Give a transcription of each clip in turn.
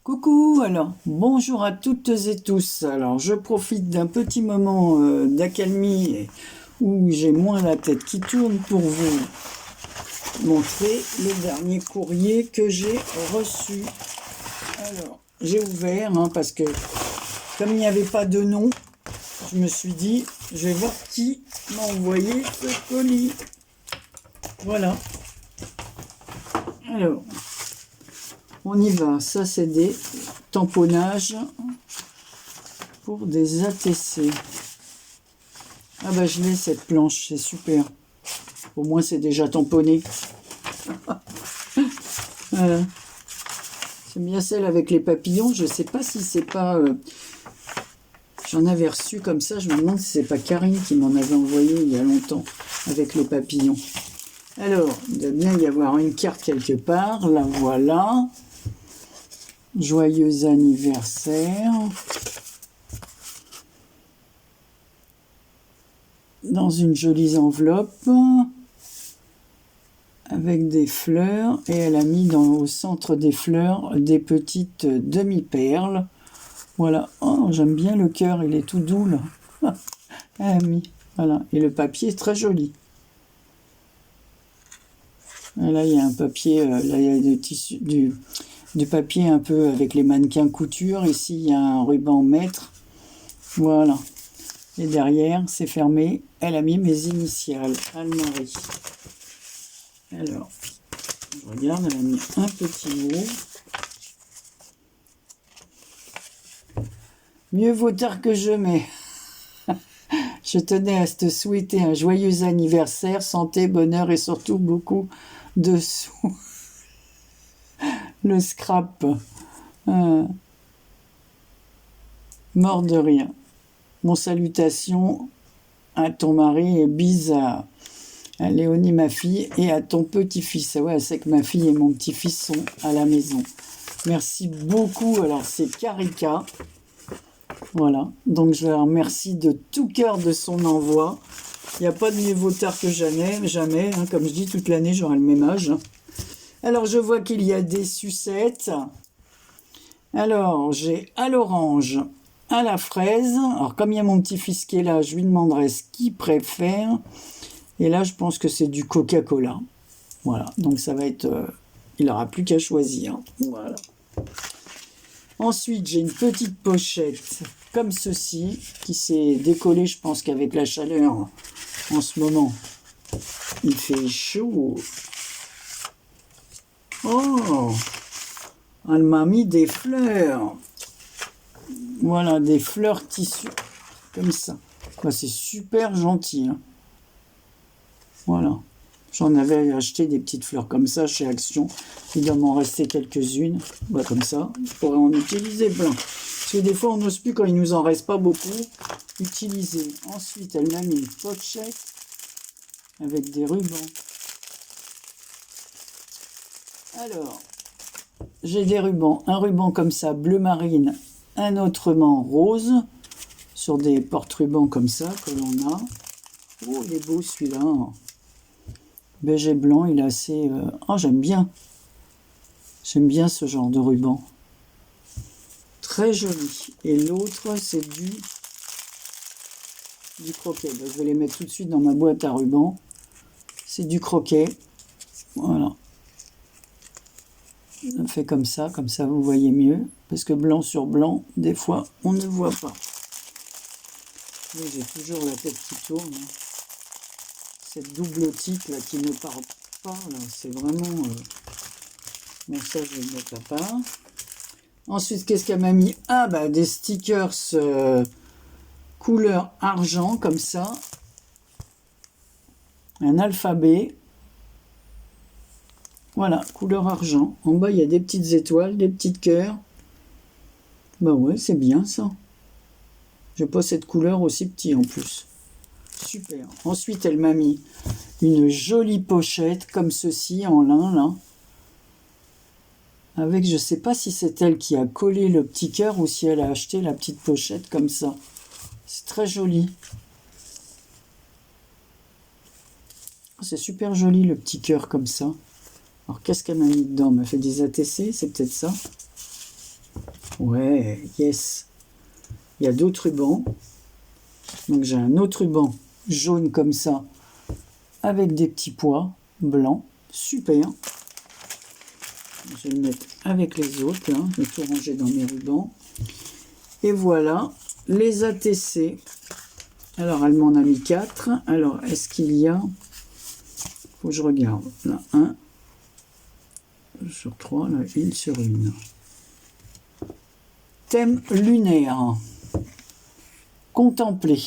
Coucou, alors bonjour à toutes et tous. Alors je profite d'un petit moment d'accalmie où j'ai moins la tête qui tourne pour vous montrer le dernier courrier que j'ai reçu. Alors j'ai ouvert parce que comme il n'y avait pas de nom, je me suis dit je vais voir qui m'a envoyé ce colis. Voilà. Alors on y va, ça c'est des tamponnages pour des ATC. Ah bah je l'ai cette planche, c'est super. Au moins c'est déjà tamponné. Voilà. C'est bien celle avec les papillons, je sais pas si c'est pas... J'en avais reçu comme ça, je me demande si c'est pas Karine qui m'en avait envoyé il y a longtemps, avec les papillons. Alors, il doit bien y avoir une carte quelque part, la voilà. Joyeux anniversaire. Dans une jolie enveloppe avec des fleurs, et elle a mis au centre des fleurs des petites demi-perles. Voilà. Oh, j'aime bien le cœur, il est tout doux là. Elle a mis. Voilà. Et le papier est très joli. Et là, il y a un papier, là, il y a du papier un peu avec les mannequins couture. Ici, il y a un ruban mètre. Voilà. Et derrière, c'est fermé. Elle a mis mes initiales. Anne-Marie. Alors, je regarde, elle a mis un petit mot. Mieux vaut tard que jamais. Je tenais à te souhaiter un joyeux anniversaire, santé, bonheur et surtout beaucoup de sous. Le scrap. Mort de rien. Mon salutation à ton mari et bise à Léonie, ma fille, et à ton petit-fils. Ah ouais, c'est que ma fille et mon petit-fils sont à la maison. Merci beaucoup. Alors, c'est Karika. Voilà. Donc, je la remercie de tout cœur de son envoi. Il n'y a pas de mieux vaut tard que jamais. Jamais. Comme je dis, toute l'année, j'aurai le même âge. Alors, je vois qu'il y a des sucettes. Alors, j'ai à l'orange, à la fraise. Alors, comme il y a mon petit-fils qui est là, je lui demanderai ce qu'il préfère. Et là, je pense que c'est du Coca-Cola. Voilà, donc ça va être... il n'aura plus qu'à choisir. Voilà. Ensuite, j'ai une petite pochette comme ceci, qui s'est décollée, je pense qu'avec la chaleur en ce moment. Il fait chaud. Oh, elle m'a mis des fleurs. Voilà, des fleurs tissu, comme ça. C'est super gentil. Voilà. J'en avais acheté des petites fleurs comme ça chez Action. Il doit m'en rester quelques-unes. Comme ça, je pourrais en utiliser plein. Parce que des fois, on n'ose plus, quand il nous en reste pas beaucoup, utiliser. Ensuite, elle m'a mis une pochette avec des rubans. Alors, j'ai des rubans. Un ruban comme ça, bleu marine. Un autrement rose. Sur des porte-rubans comme ça, que l'on a. Oh, il est beau celui-là. Beige et blanc, il est assez... Oh, j'aime bien. J'aime bien ce genre de ruban. Très joli. Et l'autre, c'est du croquet. Je vais les mettre tout de suite dans ma boîte à ruban. C'est du croquet. Voilà. Je fais comme ça vous voyez mieux. Parce que blanc sur blanc, des fois, on ne voit pas. Oui, j'ai toujours la tête qui tourne. Cette double tique là qui ne part pas, c'est vraiment... Bon, ça, je vais le mettre à part. Ensuite, qu'est-ce qu'elle m'a mis? Ah, des stickers couleur argent, comme ça. Un alphabet. Voilà, couleur argent. En bas, il y a des petites étoiles, des petites cœurs. Ouais, c'est bien ça. J'ai pas cette couleur aussi petit en plus. Super. Ensuite, elle m'a mis une jolie pochette comme ceci en lin là. Avec, je sais pas si c'est elle qui a collé le petit cœur ou si elle a acheté la petite pochette comme ça. C'est très joli. C'est super joli le petit cœur comme ça. Alors qu'est-ce qu'elle m'a mis dedans? Elle m'a fait des ATC, c'est peut-être ça. Ouais, yes. Il y a d'autres rubans. Donc j'ai un autre ruban jaune comme ça, avec des petits pois blancs. Super. Je vais le mettre avec les autres, là. Je vais tout ranger dans mes rubans. Et voilà, les ATC. Alors, elle m'en a mis 4. Alors, est-ce qu'il y a... Faut que je regarde. Là, 1 sur 3, là, 1 sur 1. Thème lunaire. Contempler.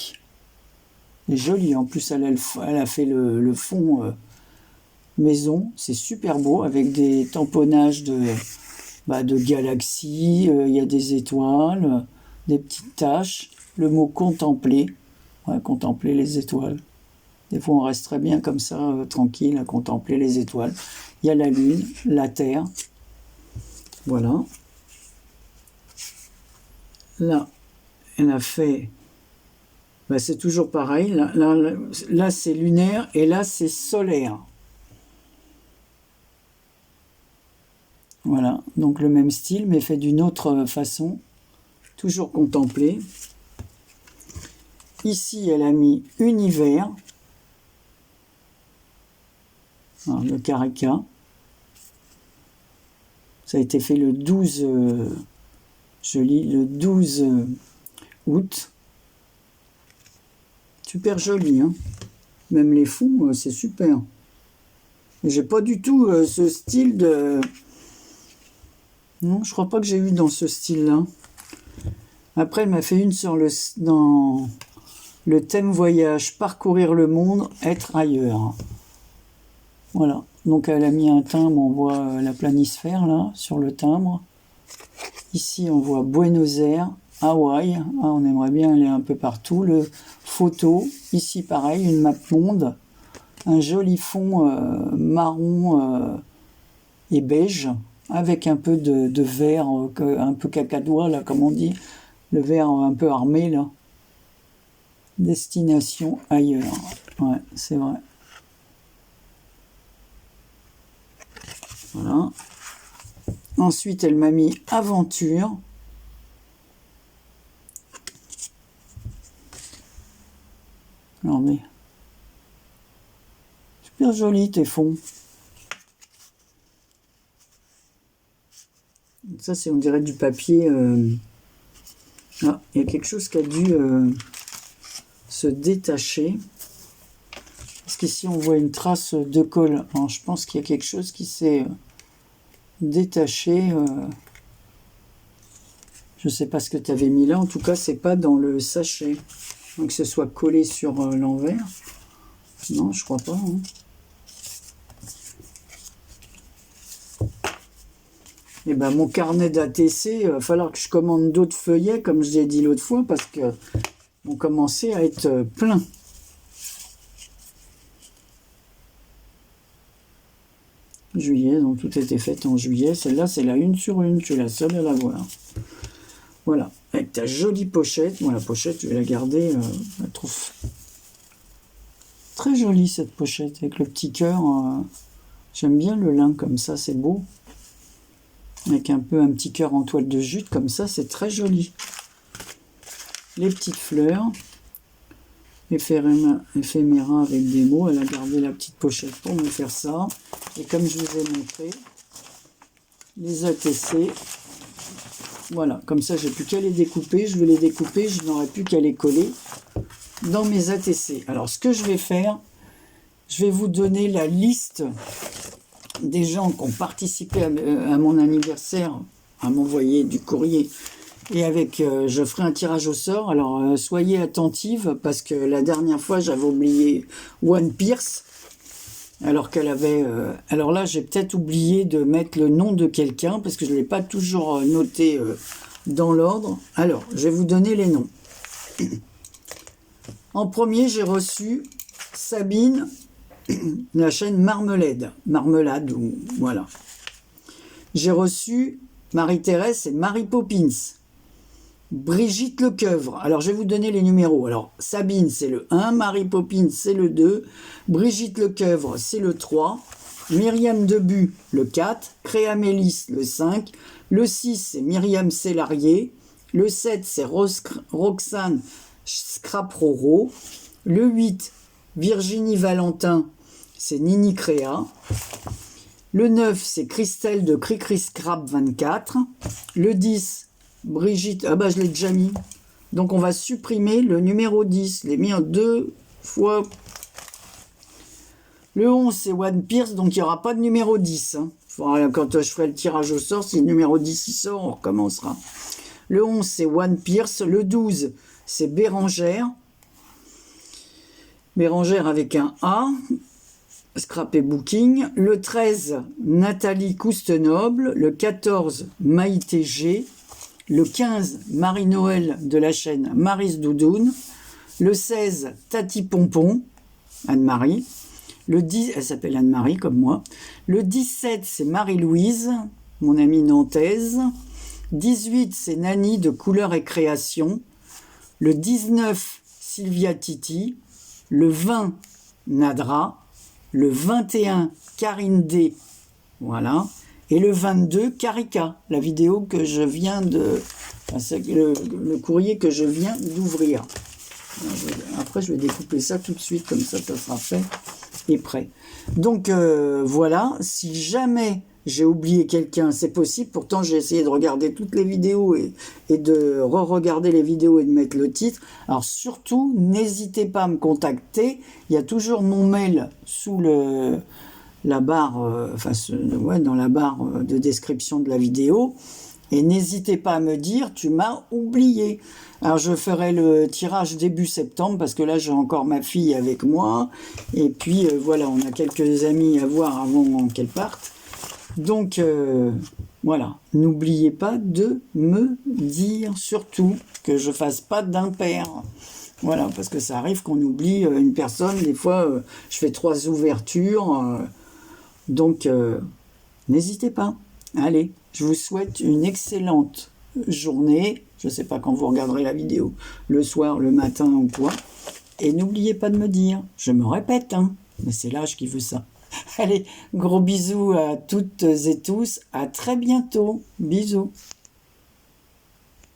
C'est joli. En plus, elle a fait le fond maison. C'est super beau, avec des tamponnages de galaxies. Il y a des étoiles, des petites taches. Le mot contempler. Ouais, contempler les étoiles. Des fois, on reste très bien comme ça, tranquille, à contempler les étoiles. Il y a la Lune, la Terre. Voilà. Là, elle a fait... Ben, c'est toujours pareil. Là c'est lunaire et là, c'est solaire. Voilà. Donc, le même style, mais fait d'une autre façon. Toujours contempler. Ici, elle a mis univers. Alors, le caraca. Ça a été fait le 12, je lis, le 12 août. Super joli, hein. Même les fonds, c'est super. J'ai pas du tout ce style de... Non, je crois pas que j'ai eu dans ce style-là. Après, elle m'a fait une dans le thème voyage, parcourir le monde, être ailleurs. Voilà. Donc, elle a mis un timbre, on voit la planisphère, là, sur le timbre. Ici, on voit Buenos Aires, Hawaï. Ah, on aimerait bien aller un peu partout. Le photo, ici, pareil, une map monde. Un joli fond marron et beige, avec un peu de vert, un peu cacadois, là, comme on dit. Le vert un peu armé, là. Destination ailleurs. Ouais, c'est vrai. Voilà. Ensuite, elle m'a mis aventure. Alors, mais... super joli, tes fonds. Ça, c'est, on dirait, du papier... Ah, il y a quelque chose qui a dû se détacher. Parce qu'ici, on voit une trace de colle. Alors, je pense qu'il y a quelque chose qui s'est détaché. Je ne sais pas ce que tu avais mis là. En tout cas, c'est pas dans le sachet. Donc, que ce soit collé sur l'envers. Non, je crois pas. Hein. Et ben, mon carnet d'ATC, il va falloir que je commande d'autres feuillets, comme je l'ai dit l'autre fois, parce que on commençait à être plein. Juillet, donc tout était fait en juillet. Celle-là, c'est la 1 sur 1. Tu es la seule à la voir. Voilà, avec ta jolie pochette. Bon, la pochette, je vais la garder. Je la trouve très jolie, cette pochette, avec le petit cœur. J'aime bien le lin comme ça, c'est beau. Avec un petit cœur en toile de jute, comme ça, c'est très joli. Les petites fleurs. Éphéméra avec des mots. Elle a gardé la petite pochette pour me faire ça. Et comme je vous ai montré, les ATC. Voilà, comme ça, j'ai plus qu'à les découper. Je vais les découper, je n'aurai plus qu'à les coller dans mes ATC. Alors, ce que je vais faire, je vais vous donner la liste des gens qui ont participé à mon anniversaire, à m'envoyer du courrier. Et je ferai un tirage au sort. Alors, soyez attentive, parce que la dernière fois, j'avais oublié One Pierce. Alors qu'elle avait... alors là, j'ai peut-être oublié de mettre le nom de quelqu'un, parce que je ne l'ai pas toujours noté dans l'ordre. Alors, je vais vous donner les noms. En premier, j'ai reçu Sabine, la chaîne Marmelade, voilà. J'ai reçu Marie-Thérèse et Mary Poppins. Brigitte Lecoeuvre. Alors, je vais vous donner les numéros. Alors, Sabine, c'est le 1. Mary Poppins, c'est le 2. Brigitte Lecoeuvre, c'est le 3. Myriam Debu, le 4. Créamélis, le 5. Le 6, c'est Myriam Sellarié. Le 7, c'est Roxane Scraproro. Le 8, Virginie Valentin, c'est Nini Créa. Le 9, c'est Christelle de Cricri Scrap 24. Le 10, Brigitte... Ah bah je l'ai déjà mis. Donc on va supprimer le numéro 10. Je l'ai mis en 2 fois. Le 11, c'est One Pierce, donc il n'y aura pas de numéro 10. Hein. Quand je ferai le tirage au sort, si le numéro 10 il sort, on recommencera. Le 11, c'est One Pierce. Le 12, c'est Bérangère. Bérangère avec un A. Scrap et Booking. Le 13, Nathalie Coustenoble. Le 14, Maïté G. Le 15, Marie-Noël de la chaîne Maryse Doudoune. Le 16, Tati Pompon, Anne-Marie. Le 10, elle s'appelle Anne-Marie comme moi. Le 17, c'est Marie-Louise, mon amie nantaise. 18, c'est Nani de Couleur et Création. Le 19, Sylvia Titi. Le 20, Nadra. Le 21, Karine D. Voilà. Et le 22, Karika, la vidéo que je viens de... Enfin, le courrier que je viens d'ouvrir. Après, je vais découper ça tout de suite, comme ça sera fait et prêt. Donc, voilà. Si jamais j'ai oublié quelqu'un, c'est possible. Pourtant, j'ai essayé de regarder toutes les vidéos et de re-regarder les vidéos et de mettre le titre. Alors, surtout, n'hésitez pas à me contacter. Il y a toujours mon mail sous la barre, dans la barre de description de la vidéo. Et n'hésitez pas à me dire, tu m'as oublié. Alors je ferai le tirage début septembre, parce que là j'ai encore ma fille avec moi. Et puis voilà, on a quelques amis à voir avant qu'elle parte. Donc voilà, n'oubliez pas de me dire surtout que je fasse pas d'impair. Voilà, parce que ça arrive qu'on oublie une personne. Des fois, je fais 3 ouvertures. Donc, n'hésitez pas. Allez, je vous souhaite une excellente journée. Je ne sais pas quand vous regarderez la vidéo, le soir, le matin ou quoi. Et n'oubliez pas de me dire, je me répète, hein, mais c'est l'âge qui veut ça. Allez, gros bisous à toutes et tous. À très bientôt. Bisous.